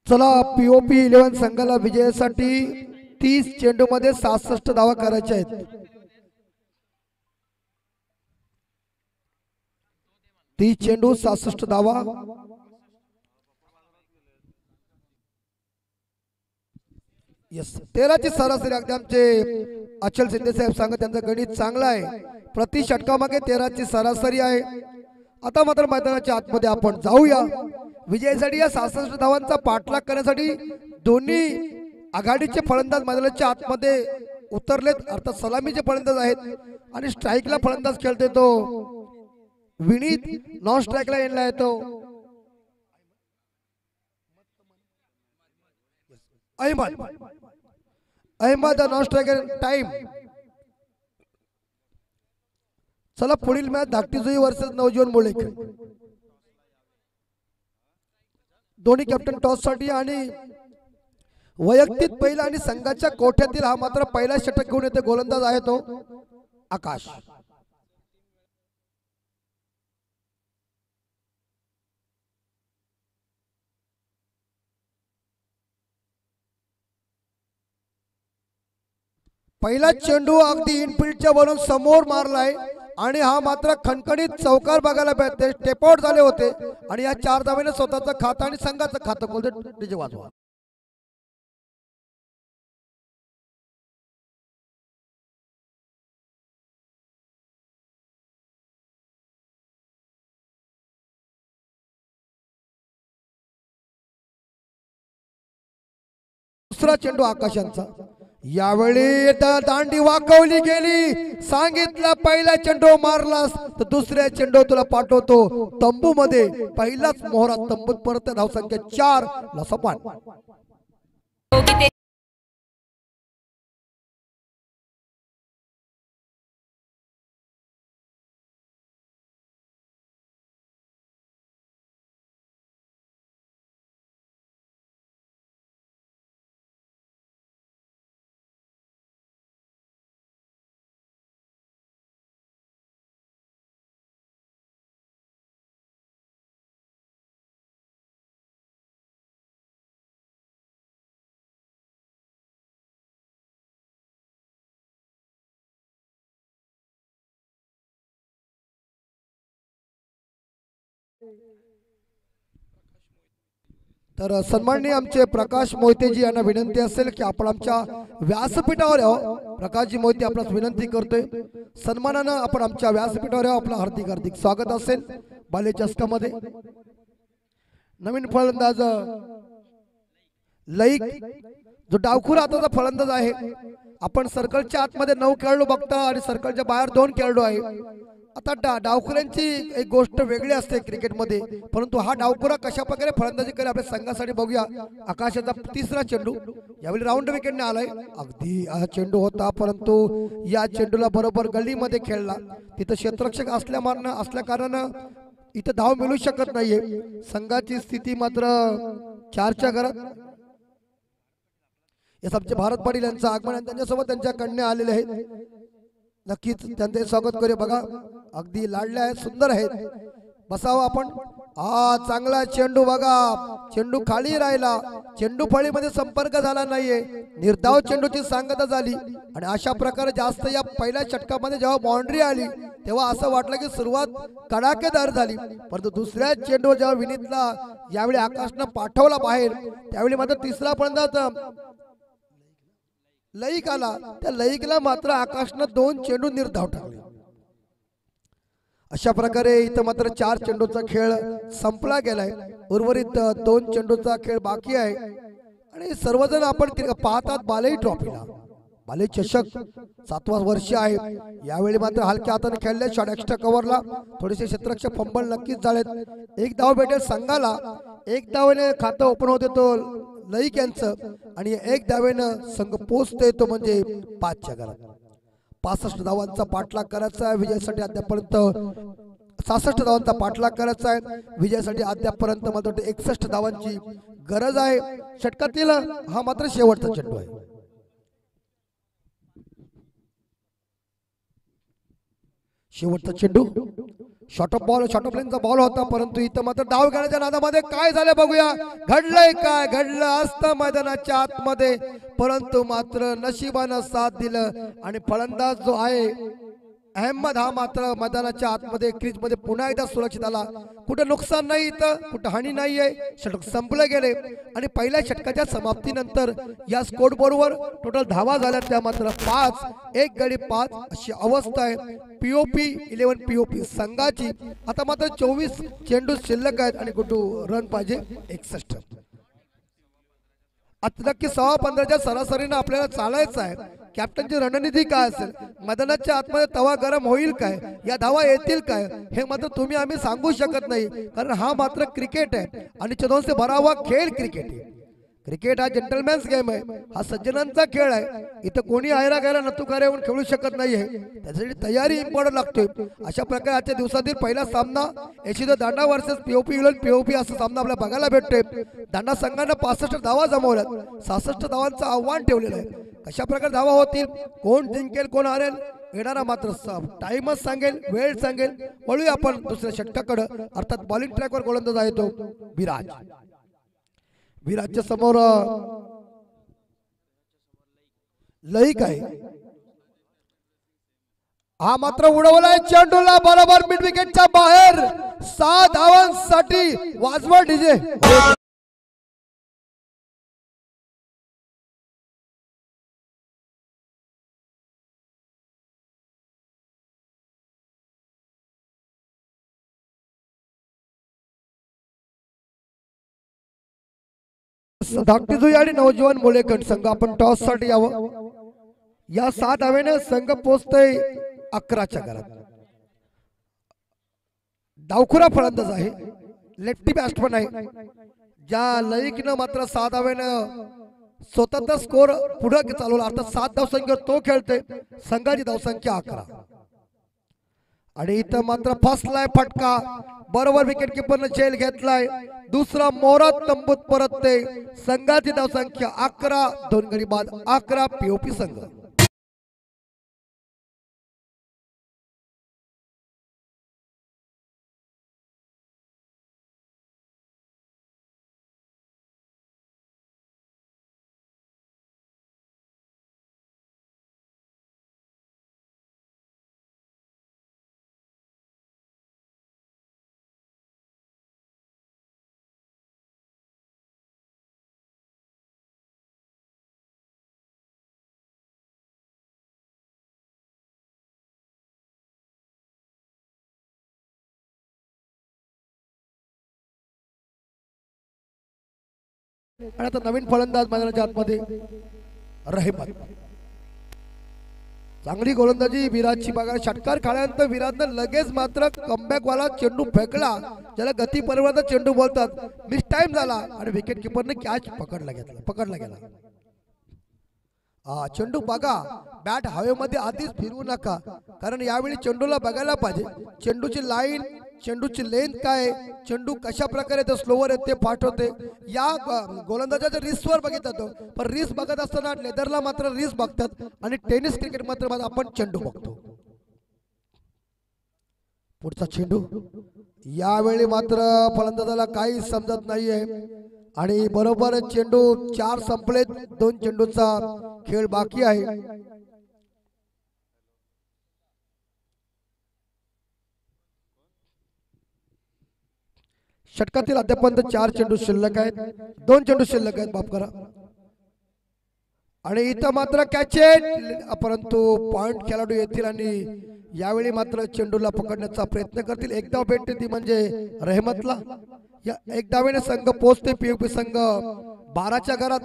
चला POP11 संघाला विजयासाठी 30 चेंडू मध्ये 66 धावा करायच्या आहेत. 30 चेंडू 66 धावा. यस 13ची सरासरी. अगदी आमचे अचल शिंदे साहेब सांगत त्यांचं गणित चांगलं आहे. प्रति षटकामागे 13ची सरासरी आहे. आता मात्र मैदानाच्या आतमध्ये आपण जाऊया. विजयासाठी या 66 धावांचा पाठलाग करण्यासाठी दोन्ही आघाडीचे फलंदाज मैदानाच्या आतमध्ये उतरलेत. अर्थात सलामीचे फलंदाज आहेत आणि स्ट्राईकला फलंदाज खेळतोय तो विनीत. नॉन स्ट्राईकला येणला येतो Ahmad. Ahmad non striker time. चला पुढील मॅच धाकटी जुई वर्सेस नवजोत मुलेखंड. दोन्ही कॅप्टन टॉस साठी आणि वैयक्तिक पहिला आणि संघाच्या कोठ्यातील हा मात्र पहिला षटक घेऊन येते गोलंदाज आहे तो आकाश. पहिला चेंडू अगदी इनफिल्डच्या वरून समोर मारलाय आणि हा मात्र खणखणीत चौकार बघायला भेटते. स्टेप आउट झाले होते आणि या 4 धावेने स्वतःचं खातं आणि संघाचं खातं खोलते. डीजे वाजवा. दुसरा चेंडू आकाशांचा. यावेळी दांडी वाकवली गेली. सांगितलं पहिला चेंडू मारलास तर दुसऱ्या चेंडू तुला पाठवतो तंबू मध्ये. पहिलाच मोहरा तंबूत परत. धावसंख्या 4 ला सपान. तर सन्माननीय आमचे प्रकाश मोहितेजी यांना विनंती असेल की आपण आमच्या व्यासपीठावर यावं. प्रकाशजी मोहिते आपल्यास विनंती करतोय सन्मानानं आपण आमच्या व्यासपीठावर यावं. आपलं हार्दिक हार्दिक स्वागत असेल. बाले चषकामध्ये नवीन फलंदाज लईक जो डावखुर आताचा फलंदाज आहे. आपण सर्कलच्या आतमध्ये 9 खेळाडू बघता आणि सर्कलच्या बाहेर 2 खेळाडू आहे. आता डावखुऱ्यांची एक गोष्ट वेगळी असते क्रिकेटमध्ये, परंतु हा डावखुरा कशा प्रकारे फलंदाजी करेल आपल्या संघासाठी बघूया. आकाशाचा तिसरा चेंडू यावेळी राऊंड विकेटने आलाय. अगदी हा चेंडू होता परंतु या चेंडूला बरोबर गल्लीमध्ये खेळला. तिथं क्षेत्ररक्षक असल्या कारणानं इथं धाव मिळू शकत नाहीये. संघाची स्थिती मात्र 4च्या घरात. या आमचे भारत पाटील यांचं आगमन आणि त्यांच्यासोबत त्यांच्या कन्या आलेले आहेत. नक्कीच त्यांचे स्वागत करूया. बघा अगदी लाडले आहेत, सुंदर आहेत. बसावं आपण. चांगला चेंडू बघा, चेंडू खाली राहिला, चेंडू फळीमध्ये संपर्क झाला नाहीये, निर्धाव चेंडूची सांगता झाली आणि अशा प्रकारे जास्त या पहिल्या षटकामध्ये जेव्हा बाउंड्री आली तेव्हा असं वाटलं की सुरुवात कडाकेदार झाली, परंतु दुसऱ्या चेंडूवर जेव्हा विनीतला यावेळी आकाशनं पाठवला बाहेर त्यावेळी मात्र तिसरा फलंदाज लईक आला. त्या लईकला मात्र आकाशनं 2 चेंडू निर्धाव टाकले. अशा प्रकारे इथं मात्र 4 चेंडूचा खेळ संपला गेलाय. उर्वरित 2 चेंडूचा खेळ बाकी आहे आणि सर्वजण आपण पाहतात बालेई ट्रॉफीला. बालेई चषक 7वं वर्ष आहे. यावेळी मात्र हलक्या हाताने खेळले. शॉट एक्स्ट्रा कव्हरला थोडेसे क्षेत्ररक्षक फंबल नक्कीच झालेत. 1 भेटेल संघाला. 1 धावेने खातं ओपन होते तो लईक यांचं आणि 1 धावेनं संघ पोचते तो म्हणजे 5च्या घरात. 65 धावांचा पाठलाग करायचा आहे विजयासाठी. अद्यापर्यंत 66 धावांचा पाठलाग करायचा आहे विजयासाठी. अद्यापर्यंत मात्र 61 धावांची गरज आहे. षटकातील हा मात्र शेवटचा चेंडू आहे. शेवटचा चेंडू short of ball, short of लाईनचा बॉल होता, परंतु इथं मात्र डाव घेण्याच्या नादामध्ये काय झालं बघूया. घडलंय काय? घडलं असतं मैदानाच्या आतमध्ये, परंतु मात्र नशिबानं साथ दिलं आणि फलंदाज जो आहे अहमद हा मात्र मैदानाच्या आतमध्ये क्रीज मध्ये पुन्हा एकदा सुरक्षित आला. कुठं नुकसान नाही, इथं कुठं हानी नाहीये. षटक संपले गेले आणि पहिल्या षटकाच्या समाप्तीनंतर या स्कोर बोर्डवर टोटल धावा झाल्या त्या मात्र 5. 1 गडी 5 अशी अवस्था आहे पीओपी 11 पीओपी संघाची. आता मात्र 24 चेंडू शिल्लक आहेत आणि गुड्डू रन पाहिजे 61. आता नक्की 15:15च्या सरासरीनं आपल्याला चालायचं आहे. कॅप्टनची रणनीती काय असेल, मैदानाच्या आतमध्ये तवा गरम होईल काय, या धावा येतील काय, हे मात्र तुम्ही आम्ही सांगू शकत नाही, कारण हा मात्र क्रिकेट आहे आणि चदों से भरा हुआ खेळ क्रिकेट आहे. क्रिकेट हा जेंटलमॅन्स गेम आहे, हा सज्जनांचा खेळ आहे. इथं कोणी आयरा गायला नतुकारे होऊन खेळू शकत नाहीये, त्यासाठी तयारी इम्पॉर्टंट लागते. अशा प्रकारे आजच्या दिवसातील पहिला सामना यशिदा दांडा वर्सेस पीओपी 11 पीओपी असा सामना आपल्याला बघायला भेटतोय. दांडा संघानं 65 धावा जमवल्यात, 66 धावांचं आव्हान ठेवलेलं आहे. कशा प्रकारे धावा होतील, कोण जिंकेल कोण हारेल येणारा मात्र टाइमच सांगेल, वेळ सांगेल. वळूया आपण दुसऱ्या षटकाकडे, अर्थात बॉलिंग ट्रॅकवर गोलंदाज आहे तो विराज. विराजच्या समोर लईक आहे. हा मात्र उडवलाय चेंडूला बरोबर मिड विकेटच्या बाहेर. 6 धावांसाठी वाजवा डीजे. धाकटी जुई आणि नौजवान मुलेकट संघ आपण टॉस साठी यावं. या 7 धावेने संघ पोचतोय 11च्या घरात. डावखुरा फलंदाज आहे, लेफ्टी बॅट्समन आहे. ज्या लईकनं मात्र 7 धावेनं स्वतःचा स्कोर पुढे चालवला, अर्थात 7 धावसंख्येवर तो खेळतोय. संघाची धावसंख्या 11 आणि इथं मात्र फसलाय फटका. बरोबर विकेट किपरने झेल घेतलाय. दुसरा मोरात तंबूत परतते. संघाची धावसंख्या 11, 2 गडी बाद 11 पीओपी संघ. आणि आता नवीन फलंदाज मैदानाच्या आतमध्ये रहमत. चांगली गोलंदाजी विराजची बघा. षटकार खाल्यानंतर विराटनं लगेच मात्र कमबॅक वाला चेंडू फेकला, ज्याला गती परिवर्तन चेंडू बोलतात. मिस टाइम झाला आणि विकेट किपरने कॅच पकडला गेला. चेंडू बघा, बॅट हवेमध्ये आधीच फिरवू नका, कारण यावेळी चेंडूला बघायला पाहिजे चेंडूची लाईन, चेंडूची लेंथ काय, चेंडू कशा प्रकारे तो स्लोवर येते पाठवते. या गोलंदाजाच्या रिस्कवर बघितलं, पण रिस्क बघत असताना लेदरला मात्र रिस्क बघतात आणि टेनिस क्रिकेट मात्र आपण चेंडू बघतो. पुढचा चेंडू यावेळी मात्र फलंदाजाला काही समजत नाहीये आणि बरोबर चेंडू 4 संपलेत 2 चेंडूचा खेळ बाकी आहे. षटकातील अद्यापर्यंत 4 चेंडू शिल्लक आहेत 2 चेंडू शिल्लक आहेत माफ करा आणि इथं मात्र कॅचेट परंतु पॉइंट खेळाडू येतील आणि यावेळी मात्र चेंडूला पकडण्याचा प्रयत्न करतील. एक धाव भेटते ती म्हणजे रहमतला. या एक धावेने संघ पोहोचते पीओपी संघ 12च्या घरात.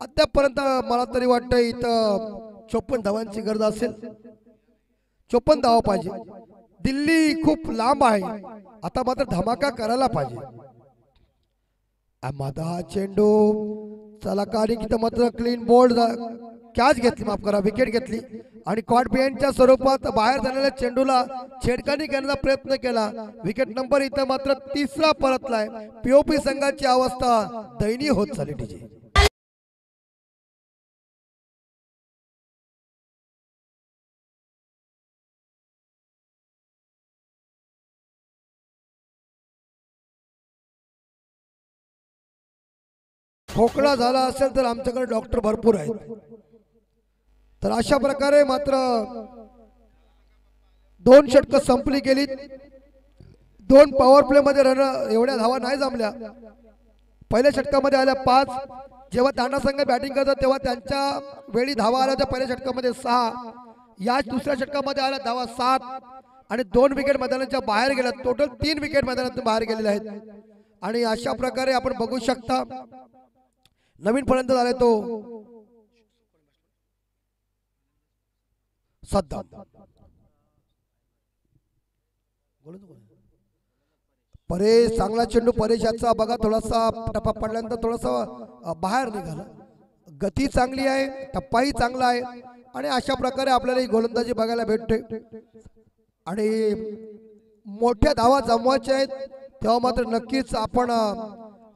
अद्यापर्यंत मला तरी वाटतं इथं 54 धावांची गरज असेल. 54 धावा पाहिजे. दिल्ली खूप लांब आहे. आता मात्र धमाका करायला पाहिजे. अहमदा चेंडू चला काही तिथं मात्र क्लीन बोल्ड कॅच घेतली माफ करा विकेट घेतली आणि कॉट बिहाइंडच्या स्वरूपात बाहेर झालेल्या चेंडूला छेडखानी करण्याचा प्रयत्न केला. विकेट नंबर इथं मात्र 3रा परतलाय. पीओपी संघाची अवस्था दयनीय होत चालली. डीजे खोकला झाला असेल तर आमच्याकडे डॉक्टर भरपूर आहेत. तर अशा प्रकारे मात्र 2 षटकं संपली गेली. 2 पॉवर प्ले मध्ये रन एवढ्या धावा नाही जमल्या. पहिल्या षटकामध्ये आल्या 5. जेव्हा तांडा संघ बॅटिंग करतात तेव्हा त्यांच्या वेळी धावा आल्या त्या पहिल्या षटकामध्ये 6. या दुसऱ्या षटकामध्ये आल्या धावा 7 आणि 2 विकेट मैदानाच्या बाहेर गेल्या. टोटल 3 विकेट मैदानातून बाहेर गेलेले आहेत आणि अशा प्रकारे आपण बघू शकता नवीन फलंदाज आले तो सद्दाम. परेश चांगला चेंडू. परेश याचा बघा थोडासा टप्पा पडल्यानंतर थोडासा बाहेर निघाला. गती चांगली आहे टप्पाही चांगला आहे आणि अशा प्रकारे आपल्याला ही गोलंदाजी बघायला भेटते आणि मोठ्या धावा जमवायच्या आहेत तेव्हा मात्र नक्कीच आपण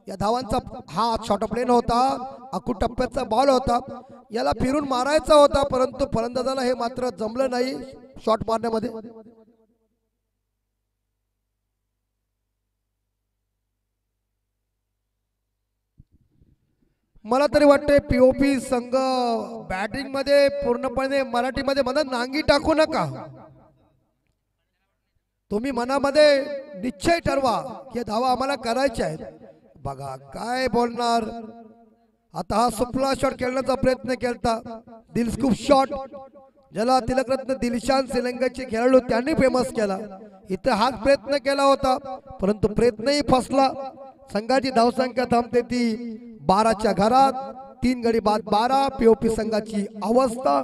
या धावांचा हा शॉर्ट प्लेन होता. अकूट टप्प्याचा बॉल होता. याला फिरून मारायचा होता परंतु फलंदाजाला हे मात्र जमलं नाही शॉट मारण्यामध्ये. मला तरी वाटते पीओपी संघ बॅटिंग मध्ये पूर्णपणे मराठीमध्ये म्हणत नांगी टाकू नका. तुम्ही मनामध्ये निश्चय ठरवा की धावा आम्हाला करायच्या आहेत. बघा काय बोलणार. आता हा सुपला शॉट खेळण्याचा प्रयत्न केलता. दिलस्कूप शॉट ज्याला तिलकरत्न दिलशान श्रीलंकेचे खेळाडू त्यांनी फेमस केला. इथं हाच प्रयत्न केला होता परंतु प्रयत्नही फसला. संघाची धावसंख्या थांबते ती 12च्या घरात. 3 गडी बाद 12. पीओपी संघाची अवस्था.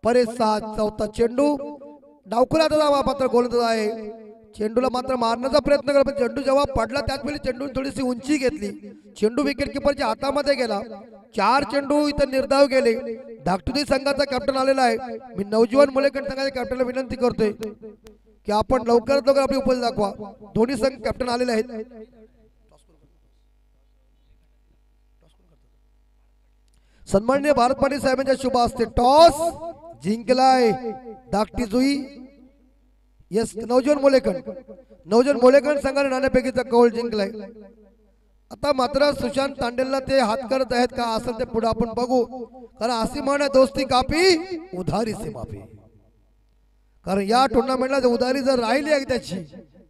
परेशचा 4था चेंडू. डावखुराचा धावा मात्र गोलंदाज आहे. चेंडूला मात्र मारण्याचा प्रयत्न केला पण चेंडू जेव्हा पडला त्याच वेळी चेंडू थोडीशी उंची घेतली. चेंडू विकेट किपरच्या हातामध्ये गेला. 4 चेंडू इथं निर्धाव गेले. धाकटुदी संघाचा कॅप्टन आलेला आहे. मी नवजीवन मुलेकर संघाच्या कॅप्टनला विनंती करतोय की आपण लवकरात लवकर आपली उपस्थिती दाखवा. दोन्ही संघ कॅप्टन आलेले आहेत. सन्माननीय भारत पाटील साहेबांच्या शुभ हस्ते टॉस जिंकलाय धाकटी जुई. यस नवजीवन मोलेकर संघाने नाणेफेकीचा कौल जिंकलाय. आता मात्र सुशांत तांडेलला ते हात करत आहेत का असेल ते पुढे आपण बघू. कारण अशी म्हण दोस्ती कापी उधारी से माफी. कारण या टुर्नामेंटला उधारी जर राहिली आहे त्याची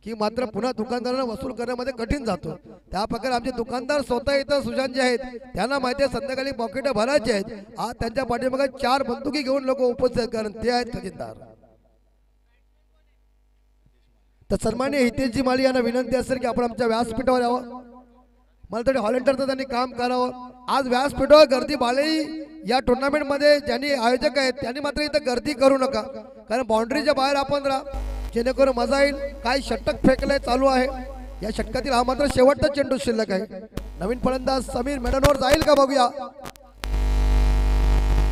की मात्र पुन्हा दुकानदारांना वसूल करण्यामध्ये कठीण जातो. त्या प्रकारे आमचे दुकानदार स्वतः इथं सुशांत जे आहेत त्यांना माहिती आहे संध्याकाळी पॉकेट भरायचे आहेत. आज त्यांच्या पाठीमागे 4 बंदुकी घेऊन लोक उपस्थित आहेत कारण ते आहेत खजिनदार. तर सन्माननीय हितेशजी माळी यांना विनंती असेल की आपण आमच्या व्यासपीठावर यावं. मला तरी हॉलेंडरचं त्यांनी काम करावं. आज व्यासपीठावर गर्दी बाळही या टुर्नामेंट मध्ये ज्यांनी आयोजक आहेत त्यांनी मात्र इथं गर्दी करू नका कारण बाउंड्रीच्या बाहेर आपण राहा जेणेकरून मजा येईल. काही षटक फेकलंय चालू आहे. या षटकातील हा मात्र शेवटचा चेंडू शिल्लक आहे. नवीन फलंदाज समीर मैदानावर जाईल का बघूया.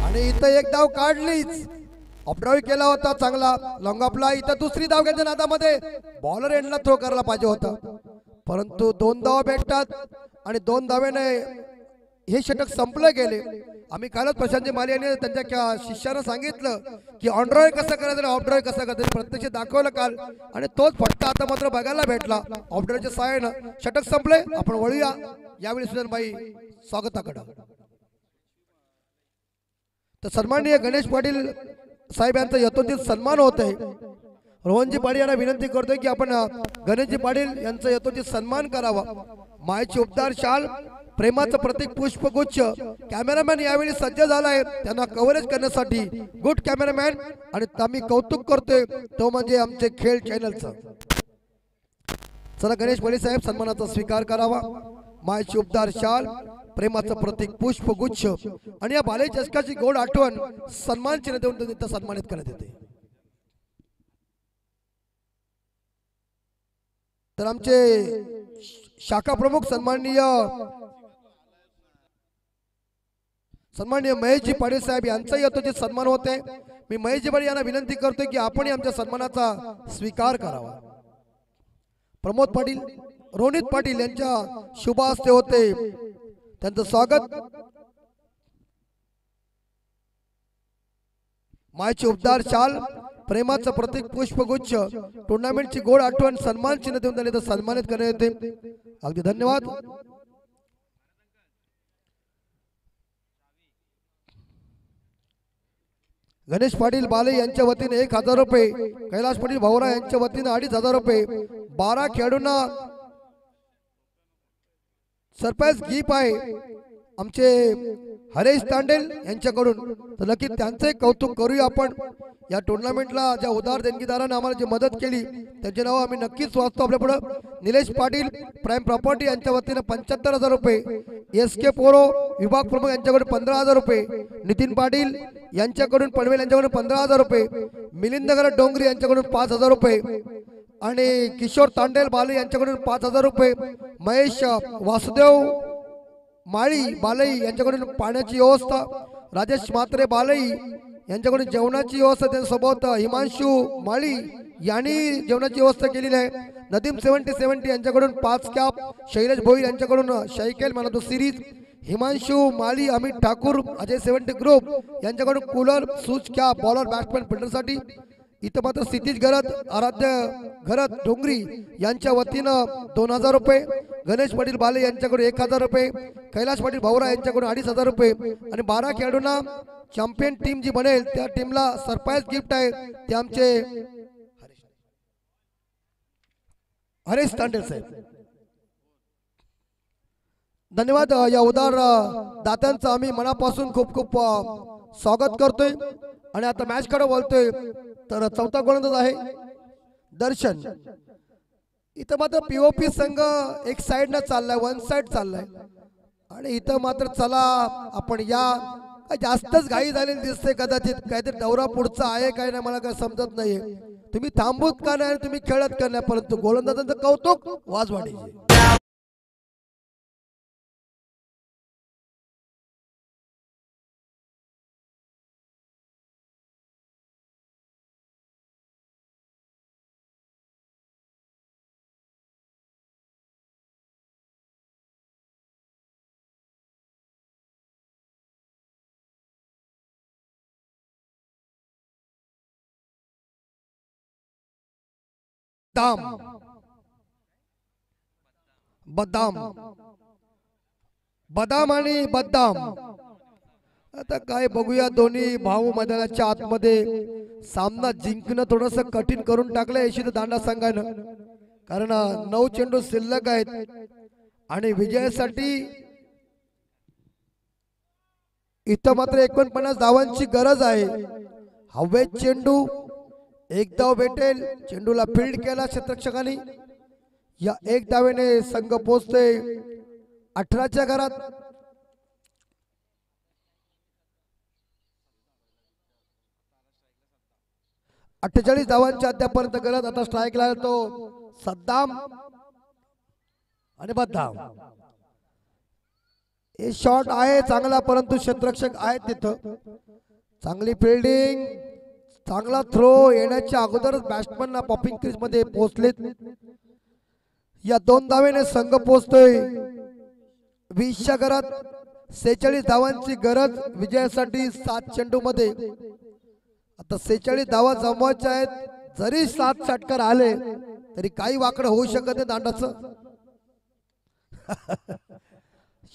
आणि इथं एक धाव काढलीच. ऑफड्राईव्ह केला होता चांगला लॉंग ऑफला. इथं दुसरी धाव घ्यायच्या नादामध्ये बॉलर एंडला थ्रो करायला पाहिजे होता परंतु 2 धावा भेटतात आणि 2 धावेने हे षटक संपलं गेले. आम्ही कालच प्रशांतजी माले यांनी त्यांच्या शिष्यानं सांगितलं की ऑन ड्राईव्ह कसं करायचं आणि ऑफ ड्राईव्ह कसं करायचं, प्रत्यक्ष दाखवलं काल आणि तोच फटका आता मात्र बघायला भेटला. ऑफ ड्राईव्हच्या सहाय्यानं षटक संपले. आपण वळूया यावेळी सुजनबाई स्वागताकडे. तर सन्माननीय गणेश पाटील साहेब यांचा यथोचित सन्मान होत आहे. रोहनजी पाटील यांना विनंती करतोय की आपण गणेशजी पाटील यांचा यथोचित सन्मान करावा. मायेची उपदार शाल, प्रेमाचं प्रतीक पुष्पगुच्छ. कॅमेरामॅन यावेळी सज्ज झाला आहे त्यांना कव्हरेज करण्यासाठी. Good cameraman. आणि आम्ही कौतुक करतोय तो म्हणजे आमचे खेळ चॅनलचं. चला गणेश पाटील साहेब सन्मानाचा स्वीकार करावा. मायेची उपदार शाल, प्रेमाचं प्रतीक पुष्पगुच्छ आणि या बाले चषकाची गोड आठवण सन्मान चिन्ह देऊन त्यांना सन्मानित करण्यात येते. तर आमचे शाखा प्रमुख सन्माननीय महेशजी पाटील साहेब यांचाही यथोचित सन्मान होते. मी महेशजी पाटील यांना विनंती करतोय की आपणही आमच्या सन्मानाचा स्वीकार करावा. प्रमोद पाटील, रोनित पाटील यांच्या शुभ हस्ते होते त्यांचं स्वागत. मायची उपदार शाल, प्रेमाचं प्रतीक पुष्पगुच्छ, टुर्नामेंटची गोड आठवण सन्मान चिन्ह देऊन त्यांनी सन्मानित करण्यात येते. अगदी धन्यवाद. गणेश पाटील बाले यांच्या वतीने 1000 रुपये, कैलास पाटील भाऊरा यांच्या वतीने 2500 रुपये. 12 खेळाडूंना सरप्राईज गिफ्ट आहे आमचे हरेश तांडेल यांच्याकडून. तर नक्की त्यांचे कौतुक करूया आपण. या टुर्नामेंटला ज्या उदार देणगीदारांनी आम्हाला जी मदत केली त्यांचे नाव आम्ही नक्कीच वाचतो आपल्या पुढे. निलेश पाटील प्राईम प्रॉपर्टी यांच्या वतीने 75,000 रुपये. SK पोरो विभाग प्रमुख यांच्याकडून 15,000 रुपये. नितीन पाटील यांच्याकडून पनवेल यांच्याकडून 15,000 रुपये. मिलिंदगर डोंगरी यांच्याकडून 5,000 रुपये आणि किशोर तांडेल बाले यांच्याकडून 5,000 रुपये. महेश वासुदेव माळी बालई यांच्याकडून पाण्याची व्यवस्था. राजेश म्हात्रे बालई यांच्याकडून जेवणाची व्यवस्था. त्यांच्यासोबत हिमांशू माळी यांनी जेवणाची व्यवस्था केलेली आहे. नदीम 70 यांच्याकडून 5 कॅप. शैलेश भोईर यांच्याकडून cycle man of the series. Himanshu Mali, Amit Thakur, Ajay 70 group यांच्याकडून cooler, shoes cap, bowler, batsman, फिल्डरसाठी. इथं मात्र क्षितिज घरत, आराध्य घरत डोंगरी यांच्या वतीनं 2000 रुपये. गणेश पाटील बाले यांच्याकडून 1000 रुपये. कैलास पाटील भाऊरा यांच्याकडून 2500 रुपये. आणि 12 खेळाडूंना चॅम्पियन टीम जी बनेल त्या टीमला सरप्राईज गिफ्ट आहे ते आमचे हरेश तांडेल साहेब. धन्यवाद. या उदार दात्यांचं आम्ही मनापासून खूप खूप स्वागत करतोय. आणि आता मॅच कडे बोलतोय तर चौथा गोलंदाज आहे दर्शन. इथं मात्र POP संघ एक साइड न चाललाय, वन साइड चाललाय. आणि इथं मात्र चला आपण या जास्तच घाई झालेली दिसते. कदाचित काहीतरी दौरा पुढचा आहे काय नाही मला काय समजत नाहीये. तुम्ही थांबूत का नाही, तुम्ही खेळत का नाही, परंतु गोलंदाजांचं कौतुक वाजवाडीचे. बदाम बदाम आणि बदाम. आता काय बघूया, दोन्ही भाऊ मैदानाच्या आतमध्ये सामना जिंकणं थोडस कठीण करून टाकलं यशित दांडा संघानं. कारण 9 चेंडू शिल्लक आहेत आणि विजयासाठी इथं मात्र 49 धावांची गरज आहे. हवेत चेंडू, एक धाव भेटेल. चेंडूला फील्ड केला क्षेत्ररक्षकांनी. या एक धावेने संघ पोहोचतोय 18च्या घरात. अठ्ठेचाळीस धावांच्या अद्यापर्यंत गरज. आता स्ट्राईकला तो सद्दाम आणि बद्दाम. हे शॉट आहे चांगला परंतु क्षेत्ररक्षक आहेत तिथं. चांगली फिल्डिंग, चांगला थ्रो येण्याच्या अगोदरच बॅट्समन पॉपिंग क्रीज मध्ये पोहोचलेत. या 2 धावेने संघ पोहोचतोय 20च्या घरात. 46 धावांची गरज विजयासाठी 7 चेंडू मध्ये। आता 46 धावा जमवायच्या आहेत, जरी 7 षटकार आले तरी काही वाकडं होऊ शकत नाही दांडाचं।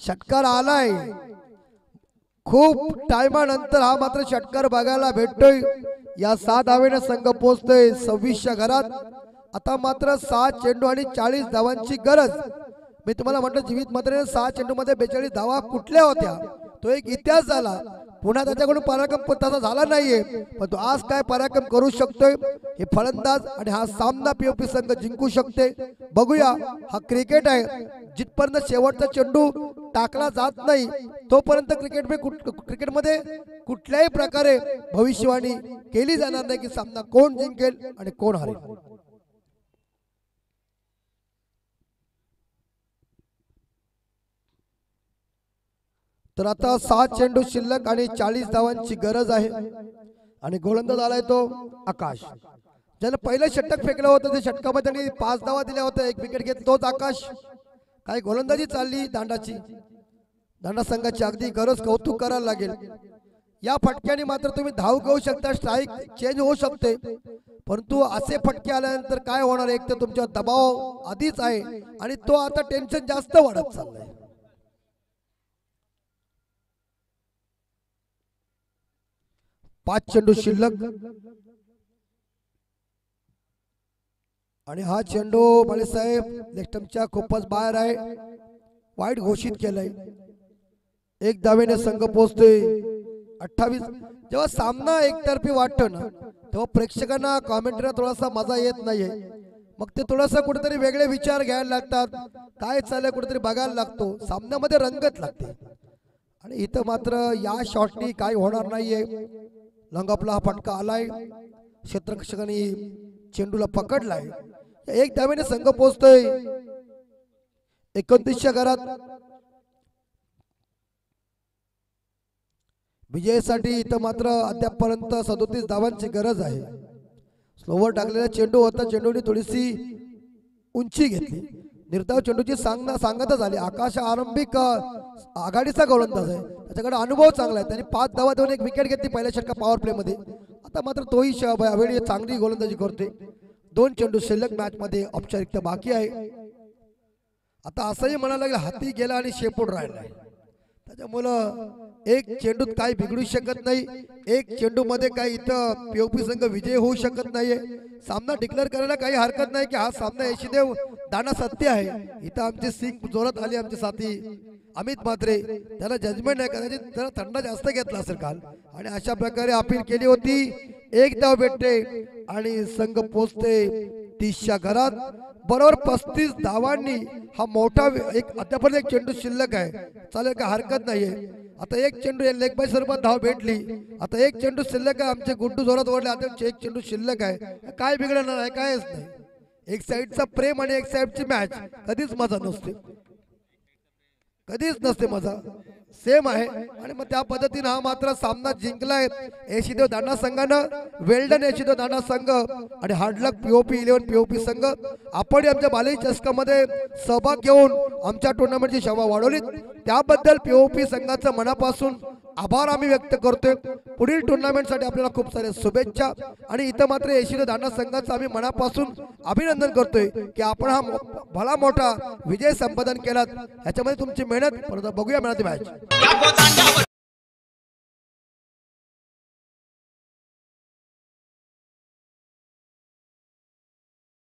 षटकार आलाय, खूप टाइमानंतर हा मात्र षटकार बघायला भेटतोय। या 6 धावेने संघ पोहोचतोय 26च्या घरात। आता मात्र 7 चेंडू आणि 40 धावांची गरज। मी तुम्हाला म्हटलं जीवित मात्र 6 चेंडू मध्ये 42 धावा कुठल्या होत्या, तो एक इतिहास झाला। पुन्हा त्याच्याकडून पराक्रम तसा झाला नाहीये, पण तो आज काय पराक्रम करू शकतोय हे फलंदाज आणि हा सामना पीओपी संघ जिंकू शकते। बघूया, हा क्रिकेट आहे, जिथपर्यंत शेवटचा चेंडू टाकला जात नाही तोपर्यंत क्रिकेटमध्ये कुठल्याही प्रकारे भविष्यवाणी केली जाणार नाही की सामना कोण जिंकेल आणि कोण हरेल। तर आता 7 चेंडू शिल्लक आणि 40 धावांची गरज आहे आणि गोलंदाज आलाय तो आकाश। ज्याने पहिलं षटक फेकलं होतं, त्या षटकामध्ये त्यांनी 5 धावा दिल्या होत्या, 1 विकेट घेतली, तोच आकाश। काय गोलंदाजी चालली दांडाची, दांडा संघाची अगदी गरज कौतुक करायला लागेल। या फटक्याने मात्र तुम्ही धाव घेऊ शकता, स्ट्राईक चेंज होऊ शकते, परंतु असे फटके आल्यानंतर काय होणार, एक तर तुमचा दबाव आधीच आहे आणि तो आता टेन्शन जास्त वाढत चाललाय। पाच चेंडू शिल्लक आणि हा चेंडू बाळेसाहेब लेफ्टमच्या खूपच बाहेर आहे, वाईट घोषित केलंय। 1 धावेने संघ पोहोचतोय 28। जेव्हा सामना एकतर्फी वाटतो ना, तेव्हा प्रेक्षकांना कॉमेंट्रीला थोडासा मजा येत नाहीये, मग ते थोडासा कुठेतरी वेगळे विचार घ्यायला लागतात, काय चाललंय कुठेतरी बघायला लागतो, सामन्यामध्ये रंगत लागते। आणि इथं मात्र या शॉटनी काय होणार नाहीये। लंगापला हा फटका आलाय, क्षेत्ररक्षकांनी चेंडूला पकडलाय। 1 धावेने संघ पोहोचतोय 29च्या घरात। विजयासाठी इथं मात्र अद्यापपर्यंत 37 धावांची गरज आहे। स्लोवर टाकलेला चेंडू होता, चेंडूने थोडीशी उंची घेतली, निर्धाव चेंडूची सांगतच झाली। आकाश आरंभिक आघाडीचा गोलंदाज आहे, त्याच्याकडे अनुभव चांगला आहे, त्याने 5 धावा देऊन 1 विकेट घेतली पहिल्या षटका पॉवर प्ले मध्ये। आता मात्र तोही यावेळी चांगली गोलंदाजी करते। 2 चेंडू शिल्लक मॅच मध्ये औपचारिकता बाकी आहे। आता असंही म्हणायला लागेल हाती गेला आणि शेपूट राहिलाय, त्याच्यामुळं 1 चेंडूत काही बिघडू शकत नाही, 1 चेंडू मध्ये काही इथं पीओपी संघ विजय होऊ शकत नाहीये। सामना डिक्लेअर करायला काही हरकत नाही की हा सामना यशदेव दांडा सत्य आहे। इथं आमची सिंग जोरात आली, आमचे साथी अमित म्हात्रे, त्याला जजमेंट नाही, कदाचित त्याला थंडा जास्त घेतला असेल काल आणि अशा प्रकारे अपील केली होती। 1 धाव भेटते आणि संघ पोहोचते 30च्या घरात। बरोबर 35 धावांनी हा मोठा एक अद्यापर्यंत 1 चेंडू शिल्लक आहे, चालेल का हरकत नाहीये। आता 1 चेंडू लेग बाय स्वरूपात धाव भेटली, आता 1 चेंडू शिल्लक आहे, आमचे गुड्डू जोरात ओढले, आता 1 चेंडू शिल्लक आहे, काय बिघडणार आहे, कायच नाही। एक साइडचा प्रेम आणि एक साइडची मॅच कधीच मजा नसते, कधीच नसते मजा, सेम आहे। आणि मग त्या पद्धतीने हा मात्र सामना जिंकलाय यशदेव दांडा संघानं। वेल्डन यशदेव दांडा संघ आणि हार्डलक पीओपी 11 पीओपी संघ, आपण आमच्या बालेजी चषकामध्ये सहभाग घेऊन आमच्या टुर्नामेंटची शोभा वाढवली, त्याबद्दल पीओपी संघाचं मनापासून आभार आम्ही व्यक्त करतोय। पुढील टुर्नामेंटसाठी आपल्याला खूप सारे शुभेच्छा आणि इथं मात्र यशदेव दांडा संघाचं आम्ही मनापासून अभिनंदन करतोय की आपण हा भला मोठा विजय संपादन केलात, ह्याच्यामध्ये तुमची मेहनत। परत बघूया मॅच।